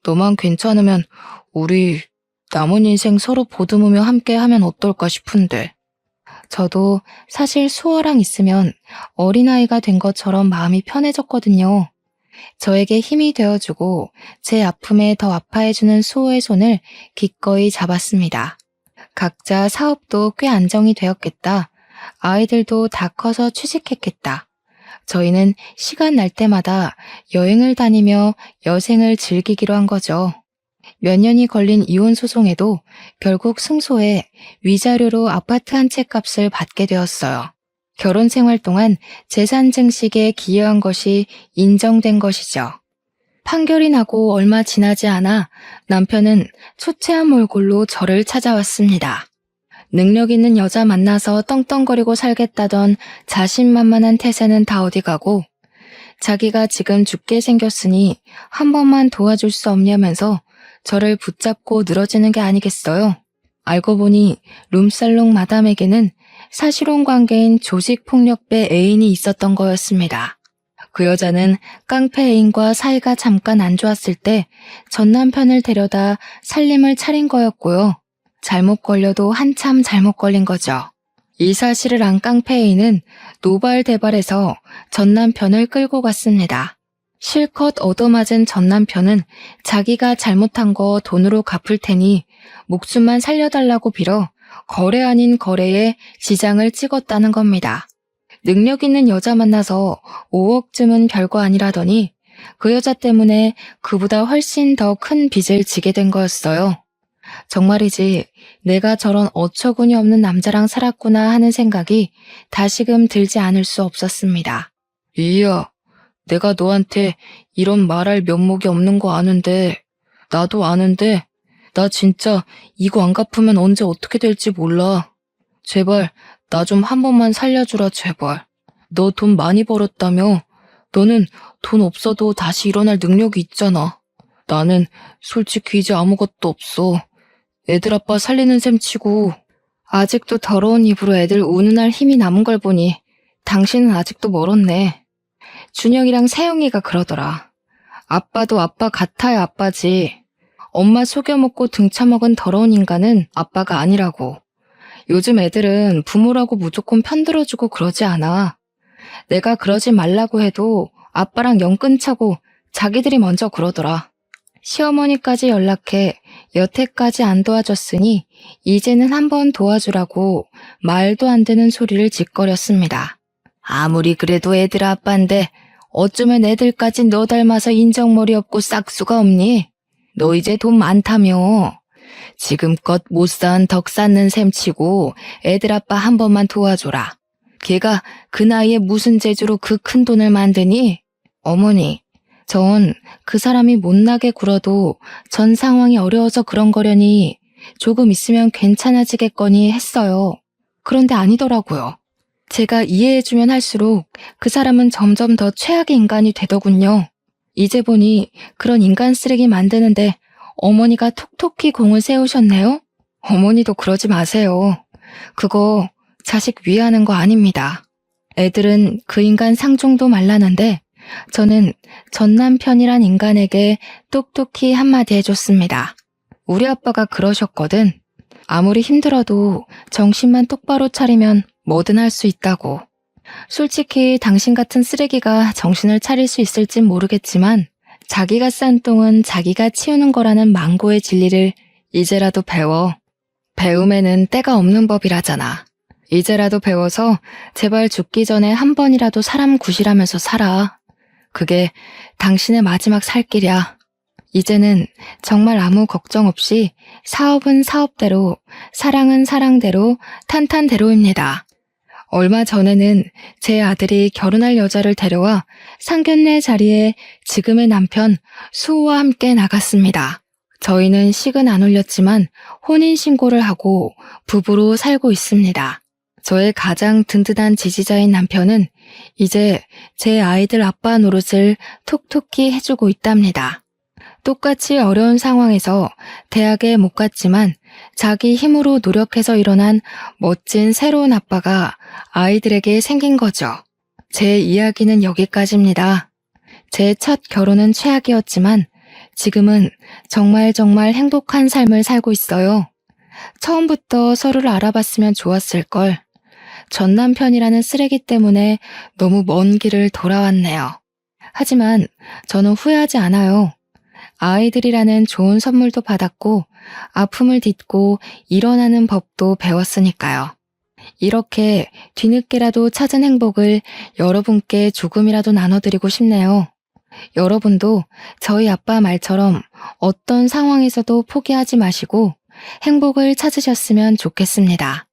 너만 괜찮으면 우리 남은 인생 서로 보듬으며 함께 하면 어떨까 싶은데. 저도 사실 수호랑 있으면 어린아이가 된 것처럼 마음이 편해졌거든요. 저에게 힘이 되어주고 제 아픔에 더 아파해주는 수호의 손을 기꺼이 잡았습니다. 각자 사업도 꽤 안정이 되었겠다. 아이들도 다 커서 취직했겠다. 저희는 시간 날 때마다 여행을 다니며 여생을 즐기기로 한 거죠. 몇 년이 걸린 이혼 소송에도 결국 승소해 위자료로 아파트 한 채 값을 받게 되었어요. 결혼 생활 동안 재산 증식에 기여한 것이 인정된 것이죠. 판결이 나고 얼마 지나지 않아 남편은 초췌한 몰골로 저를 찾아왔습니다. 능력 있는 여자 만나서 떵떵거리고 살겠다던 자신만만한 태세는 다 어디 가고 자기가 지금 죽게 생겼으니 한 번만 도와줄 수 없냐면서 저를 붙잡고 늘어지는 게 아니겠어요. 알고 보니 룸살롱 마담에게는 사실혼 관계인 조직폭력배 애인이 있었던 거였습니다. 그 여자는 깡패 애인과 사이가 잠깐 안 좋았을 때 전 남편을 데려다 살림을 차린 거였고요. 잘못 걸려도 한참 잘못 걸린 거죠. 이 사실을 안 깡패 애인은 노발대발해서 전 남편을 끌고 갔습니다. 실컷 얻어맞은 전 남편은 자기가 잘못한 거 돈으로 갚을 테니 목숨만 살려달라고 빌어 거래 아닌 거래에 지장을 찍었다는 겁니다. 능력 있는 여자 만나서 5억쯤은 별거 아니라더니 그 여자 때문에 그보다 훨씬 더 큰 빚을 지게 된 거였어요. 정말이지 내가 저런 어처구니 없는 남자랑 살았구나 하는 생각이 다시금 들지 않을 수 없었습니다. 이야, 내가 너한테 이런 말할 면목이 없는 거 아는데, 나도 아는데, 나 진짜 이거 안 갚으면 언제 어떻게 될지 몰라. 제발 나 좀 한 번만 살려주라 제발. 너 돈 많이 벌었다며? 너는 돈 없어도 다시 일어날 능력이 있잖아. 나는 솔직히 이제 아무것도 없어. 애들 아빠 살리는 셈 치고 아직도 더러운 입으로 애들 우는할 힘이 남은 걸 보니 당신은 아직도 멀었네. 준영이랑 세영이가 그러더라. 아빠도 아빠 같아야 아빠지. 엄마 속여먹고 등쳐먹은 더러운 인간은 아빠가 아니라고. 요즘 애들은 부모라고 무조건 편들어주고 그러지 않아. 내가 그러지 말라고 해도 아빠랑 영 끊자고 자기들이 먼저 그러더라. 시어머니까지 연락해 여태까지 안 도와줬으니 이제는 한번 도와주라고 말도 안 되는 소리를 짓거렸습니다. 아무리 그래도 애들 아빠인데 어쩌면 애들까지 너 닮아서 인정머리 없고 싹수가 없니? 너 이제 돈 많다며. 지금껏 못 쌓은 덕 쌓는 셈 치고 애들 아빠 한 번만 도와줘라. 걔가 그 나이에 무슨 재주로 그 큰 돈을 만드니? 어머니, 전 그 사람이 못나게 굴어도 전 상황이 어려워서 그런 거려니 조금 있으면 괜찮아지겠거니 했어요. 그런데 아니더라고요. 제가 이해해주면 할수록 그 사람은 점점 더 최악의 인간이 되더군요. 이제 보니 그런 인간 쓰레기 만드는데 어머니가 톡톡히 공을 세우셨네요? 어머니도 그러지 마세요. 그거 자식 위하는 거 아닙니다. 애들은 그 인간 상종도 말라는데 저는 전 남편이란 인간에게 똑똑히 한마디 해줬습니다. 우리 아빠가 그러셨거든. 아무리 힘들어도 정신만 똑바로 차리면 뭐든 할 수 있다고. 솔직히 당신 같은 쓰레기가 정신을 차릴 수 있을진 모르겠지만 자기가 싼 똥은 자기가 치우는 거라는 망고의 진리를 이제라도 배워. 배움에는 때가 없는 법이라잖아. 이제라도 배워서 제발 죽기 전에 한 번이라도 사람 구실하면서 살아. 그게 당신의 마지막 살 길이야. 이제는 정말 아무 걱정 없이 사업은 사업대로, 사랑은 사랑대로, 탄탄대로입니다. 얼마 전에는 제 아들이 결혼할 여자를 데려와 상견례 자리에 지금의 남편 수호와 함께 나갔습니다. 저희는 식은 안 올렸지만 혼인신고를 하고 부부로 살고 있습니다. 저의 가장 든든한 지지자인 남편은 이제 제 아이들 아빠 노릇을 톡톡히 해주고 있답니다. 똑같이 어려운 상황에서 대학에 못 갔지만 자기 힘으로 노력해서 일어난 멋진 새로운 아빠가 아이들에게 생긴 거죠. 제 이야기는 여기까지입니다. 제 첫 결혼은 최악이었지만 지금은 정말 행복한 삶을 살고 있어요. 처음부터 서로를 알아봤으면 좋았을 걸. 전 남편이라는 쓰레기 때문에 너무 먼 길을 돌아왔네요. 하지만 저는 후회하지 않아요. 아이들이라는 좋은 선물도 받았고 아픔을 딛고 일어나는 법도 배웠으니까요. 이렇게 뒤늦게라도 찾은 행복을 여러분께 조금이라도 나눠드리고 싶네요. 여러분도 저희 아빠 말처럼 어떤 상황에서도 포기하지 마시고 행복을 찾으셨으면 좋겠습니다.